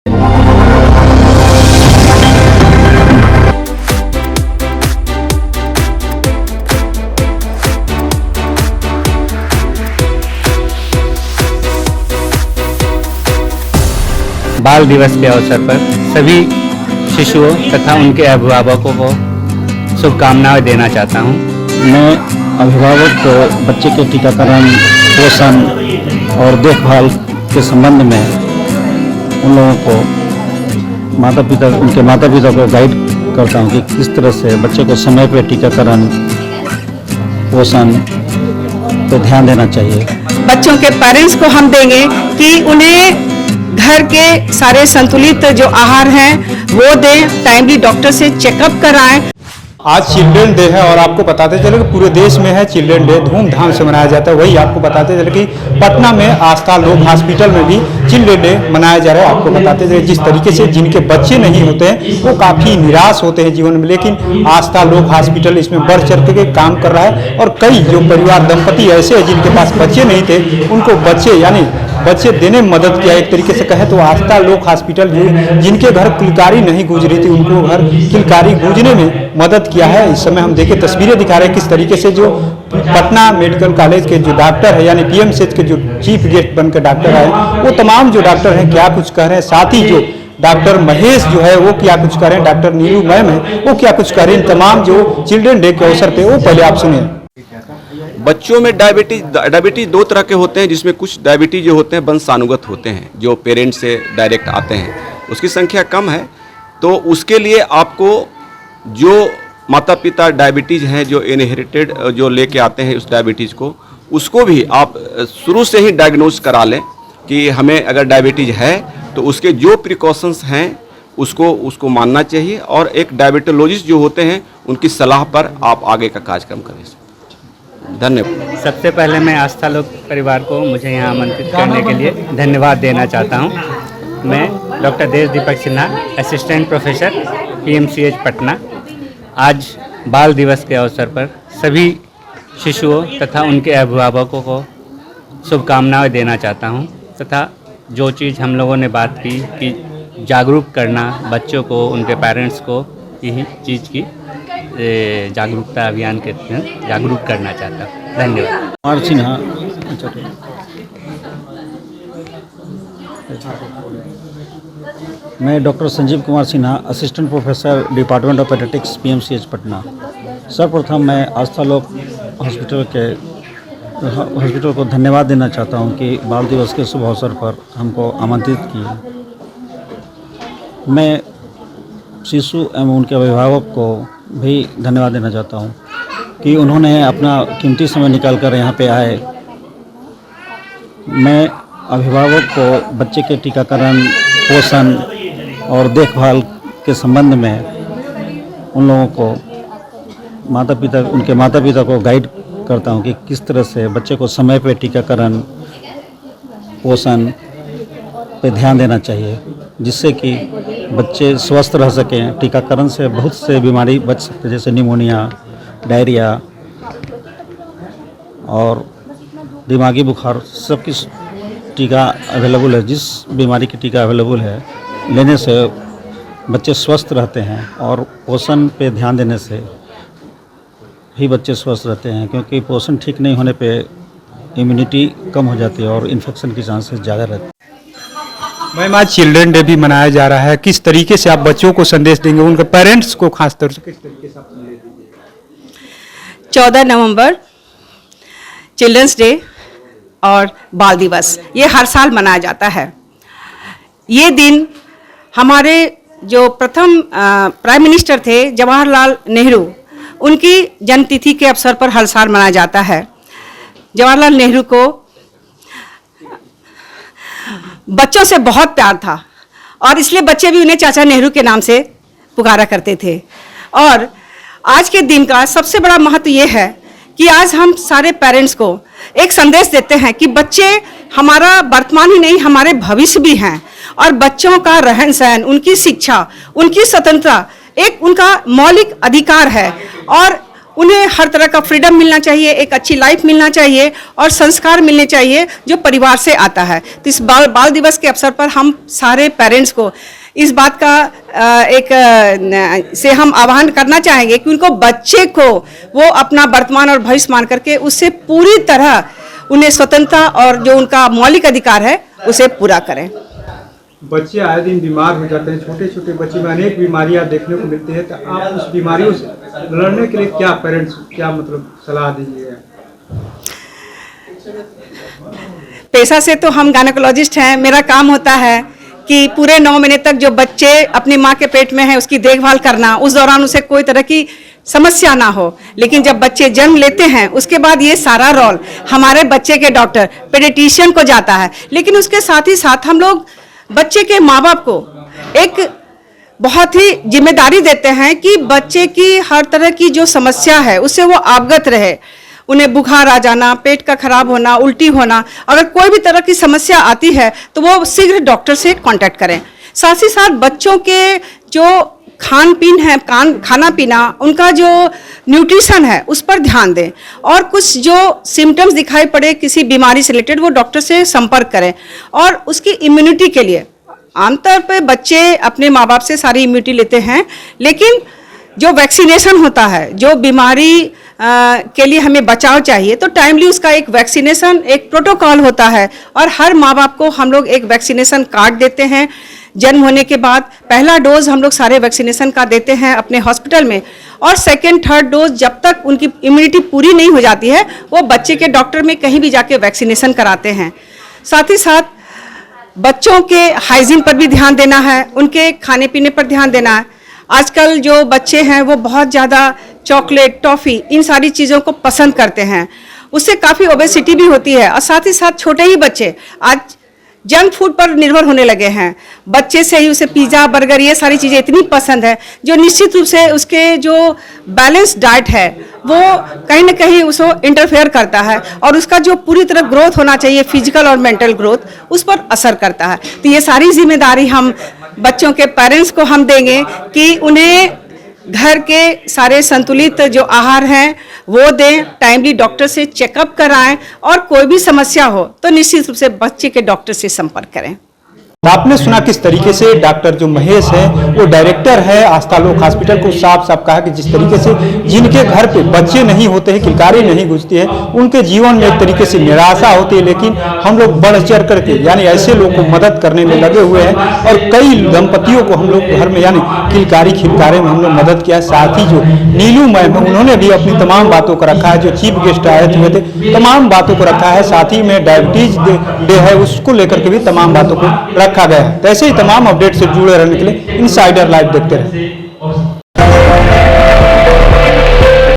बाल दिवस के अवसर पर सभी शिशुओं तथा उनके अभिभावकों को शुभकामनाएं देना चाहता हूं। मैं अभिभावक को बच्चे के टीकाकरण, पोषण और देखभाल के संबंध में उन लोगों को उनके माता पिता को गाइड करता हूं कि किस तरह से बच्चे को समय पर टीकाकरण, पोषण पे ध्यान देना चाहिए। बच्चों के पेरेंट्स को हम देंगे कि उन्हें घर के सारे संतुलित जो आहार हैं वो दें, टाइमली डॉक्टर से चेकअप कराएं। आज चिल्ड्रन डे है और आपको बताते चले कि पूरे देश में है चिल्ड्रन डे, धूमधाम से मनाया जाता है। वही आपको बताते चले कि पटना में आस्था लोक हॉस्पिटल में भी चिल्ड्रन डे मनाया जा रहा है। आपको बताते चले जिस तरीके से जिनके बच्चे नहीं होते हैं वो काफ़ी निराश होते हैं जीवन में, लेकिन आस्था लोक हॉस्पिटल इसमें बढ़ चढ़ के काम कर रहा है। और कई जो परिवार दंपति ऐसे हैं जिनके पास बच्चे नहीं थे, उनको बच्चे देने में मदद किया। एक तरीके से कहें तो आस्था लोक हॉस्पिटल जिनके घर किलकारी नहीं गूंज रही थी, उनको घर किलकारी गूंजने में मदद किया है। इस समय हम देखें तस्वीरें दिखा रहे हैं किस तरीके से जो पटना मेडिकल कॉलेज के जो डॉक्टर है यानी पीएमसीएच के जो चीफ गेस्ट बनकर डॉक्टर आए, वो तमाम जो डॉक्टर हैं क्या कुछ कह रहे हैं। साथ ही जो डॉक्टर महेश जो है वो क्या कुछ कह रहे हैं, डॉक्टर नीलू मैम है वो क्या कुछ कह रहे हैं। तमाम जो चिल्ड्रन डे के अवसर पे वो पहले आप सुनिए। बच्चों में डायबिटीज दो तरह के होते हैं, जिसमें कुछ डायबिटीज जो होते हैं वंशानुगत होते हैं, जो पेरेंट्स से डायरेक्ट आते हैं, उसकी संख्या कम है। तो उसके लिए आपको जो माता पिता डायबिटीज हैं, जो इनहेरिटेड जो लेके आते हैं उस डायबिटीज़ को, उसको भी आप शुरू से ही डायग्नोज करा लें कि हमें अगर डायबिटीज है तो उसके जो प्रिकॉशंस हैं उसको मानना चाहिए। और एक डायबिटोलॉजिस्ट जो होते हैं उनकी सलाह पर आप आगे का कार्यक्रम करें। धन्यवाद। सबसे पहले मैं आस्था लोक परिवार को मुझे यहाँ आमंत्रित करने के लिए धन्यवाद देना चाहता हूँ। मैं doctor Desh Deepak Sinha, assistant professor PMCH Patna, आज बाल दिवस के अवसर पर सभी शिशुओं तथा उनके अभिभावकों को शुभकामनाएं देना चाहता हूं। तथा जो चीज़ हम लोगों ने बात की कि जागरूक करना बच्चों को, उनके पेरेंट्स को, यही चीज़ की जागरूकता अभियान के तहत जागरूक करना चाहता हूँ। धन्यवाद। कुमार सिन्हा, मैं doctor Sanjeev Kumar Sinha, assistant professor department of paediatrics PMCH Patna. सर्वप्रथम मैं आस्था लोक हॉस्पिटल को धन्यवाद देना चाहता हूं कि बाल दिवस के शुभ अवसर पर हमको आमंत्रित किया। मैं शिशु एवं उनके अभिभावक को भी धन्यवाद देना चाहता हूं कि उन्होंने अपना कीमती समय निकाल कर यहाँ पे आए। मैं अभिभावक को बच्चे के टीकाकरण, पोषण और देखभाल के संबंध में उन लोगों को उनके माता पिता को गाइड करता हूं कि किस तरह से बच्चे को समय पे टीकाकरण, पोषण पे ध्यान देना चाहिए, जिससे कि बच्चे स्वस्थ रह सकें। टीकाकरण से बहुत से बीमारी बच सकते हैं, जैसे निमोनिया, डायरिया और दिमागी बुखार, सबकी टीका अवेलेबल है। जिस बीमारी की टीका अवेलेबल है, लेने से बच्चे स्वस्थ रहते हैं। और पोषण पे ध्यान देने से ही बच्चे स्वस्थ रहते हैं, क्योंकि पोषण ठीक नहीं होने पे इम्यूनिटी कम हो जाती है और इन्फेक्शन के चांसेस ज़्यादा रहते हैं। मैम, आज चिल्ड्रन डे भी मनाया जा रहा है, किस तरीके से आप बच्चों को संदेश देंगे, उनके पेरेंट्स को खास तौर से किस तरीके से आप संदेश देंगे? 14 नवंबर चिल्ड्रंस डे और बाल दिवस ये हर साल मनाया जाता है। ये दिन हमारे जो प्रथम प्राइम मिनिस्टर थे जवाहरलाल नेहरू, उनकी जन्मतिथि के अवसर पर हर साल मनाया जाता है। जवाहरलाल नेहरू को बच्चों से बहुत प्यार था और इसलिए बच्चे भी उन्हें चाचा नेहरू के नाम से पुकारा करते थे। और आज के दिन का सबसे बड़ा महत्व ये है कि आज हम सारे पेरेंट्स को एक संदेश देते हैं कि बच्चे हमारा वर्तमान ही नहीं, हमारे भविष्य भी हैं। और बच्चों का रहन सहन, उनकी शिक्षा, उनकी स्वतंत्रता एक उनका मौलिक अधिकार है। और उन्हें हर तरह का फ्रीडम मिलना चाहिए, एक अच्छी लाइफ मिलना चाहिए और संस्कार मिलने चाहिए जो परिवार से आता है। तो इस बाल दिवस के अवसर पर हम सारे पेरेंट्स को इस बात का से हम आह्वान करना चाहेंगे कि उनको बच्चे को वो अपना वर्तमान और भविष्य मान करके उससे पूरी तरह उन्हें स्वतंत्रता और जो उनका मौलिक अधिकार है उसे पूरा करें। बच्चे आए दिन बीमार हो जाते हैं, छोटे छोटे बच्चे में अनेक बीमारियां देखने को मिलती है, तो आप उस बीमारियों से लड़ने के लिए क्या पेरेंट्स क्या मतलब सलाह दीजिएगा? पेशा से तो हम गायनेकोलॉजिस्ट हैं, मेरा काम होता है कि पूरे 9 महीने तक जो बच्चे अपनी माँ के पेट में है उसकी देखभाल करना, उस दौरान उसे कोई तरह की समस्या ना हो। लेकिन जब बच्चे जन्म लेते हैं उसके बाद ये सारा रोल हमारे बच्चे के डॉक्टर पेडियाट्रिशियन को जाता है। लेकिन उसके साथ ही साथ हम लोग बच्चे के माँ बाप को एक बहुत ही जिम्मेदारी देते हैं कि बच्चे की हर तरह की जो समस्या है उससे वो अवगत रहे। उन्हें बुखार आ जाना, पेट का खराब होना, उल्टी होना, अगर कोई भी तरह की समस्या आती है तो वो शीघ्र डॉक्टर से कांटेक्ट करें। साथ ही साथ बच्चों के जो खान पीन है, खाना पीना, उनका जो न्यूट्रिशन है उस पर ध्यान दें और कुछ जो सिम्टम्स दिखाई पड़े किसी बीमारी से रिलेटेड वो डॉक्टर से संपर्क करें। और उसकी इम्यूनिटी के लिए आमतौर पे बच्चे अपने माँ बाप से सारी इम्यूनिटी लेते हैं, लेकिन जो वैक्सीनेशन होता है, जो बीमारी के लिए हमें बचाव चाहिए, तो टाइमली उसका एक वैक्सीनेशन एक प्रोटोकॉल होता है और हर माँ बाप को हम लोग एक वैक्सीनेशन कार्ड देते हैं। जन्म होने के बाद पहला डोज हम लोग सारे वैक्सीनेशन का देते हैं अपने हॉस्पिटल में, और सेकेंड थर्ड डोज जब तक उनकी इम्यूनिटी पूरी नहीं हो जाती है वो बच्चे के डॉक्टर में कहीं भी जाके वैक्सीनेशन कराते हैं। साथ ही साथ बच्चों के हाइजीन पर भी ध्यान देना है, उनके खाने पीने पर ध्यान देना है। आजकल जो बच्चे हैं वो बहुत ज़्यादा चॉकलेट, टॉफ़ी, इन सारी चीज़ों को पसंद करते हैं, उससे काफ़ी ओबेसिटी भी होती है। और साथ ही साथ छोटे ही बच्चे आज जंक फूड पर निर्भर होने लगे हैं। बच्चे से ही उसे पिज़्ज़ा, बर्गर, ये सारी चीज़ें इतनी पसंद है जो निश्चित रूप से उसके जो बैलेंस डाइट है वो कहीं ना कहीं उसको इंटरफेयर करता है और उसका जो पूरी तरह ग्रोथ होना चाहिए, फिजिकल और मेंटल ग्रोथ, उस पर असर करता है। तो ये सारी जिम्मेदारी हम बच्चों के पेरेंट्स को हम देंगे कि उन्हें घर के सारे संतुलित जो आहार हैं वो दें, टाइमली डॉक्टर से चेकअप कराएं और कोई भी समस्या हो तो निश्चित रूप से बच्चे के डॉक्टर से संपर्क करें। आपने सुना किस तरीके से डॉक्टर जो महेश है वो डायरेक्टर है आस्था लोक हॉस्पिटल को साफ साफ कहा कि जिस तरीके से जिनके घर पे बच्चे नहीं होते हैं, किलकारी नहीं घुसती है, उनके जीवन में एक तरीके से निराशा होती है, लेकिन हम लोग बढ़ चढ़ करके यानी ऐसे लोगों को मदद करने में लगे हुए हैं और कई दंपतियों को हम लोग घर में यानी किलकारी खिलकारे में हम लोग मदद किया। साथ ही जो नीलू मैम है उन्होंने भी अपनी तमाम बातों को रखा है, जो चीफ गेस्ट आए हुए थे तमाम बातों को रखा है। साथ ही में डायबिटीज डे है उसको लेकर के भी तमाम बातों को रखा गया है। तो ऐसे ही तमाम अपडेट से जुड़े रहने के लिए इनसाइडर लाइव देखते रहें।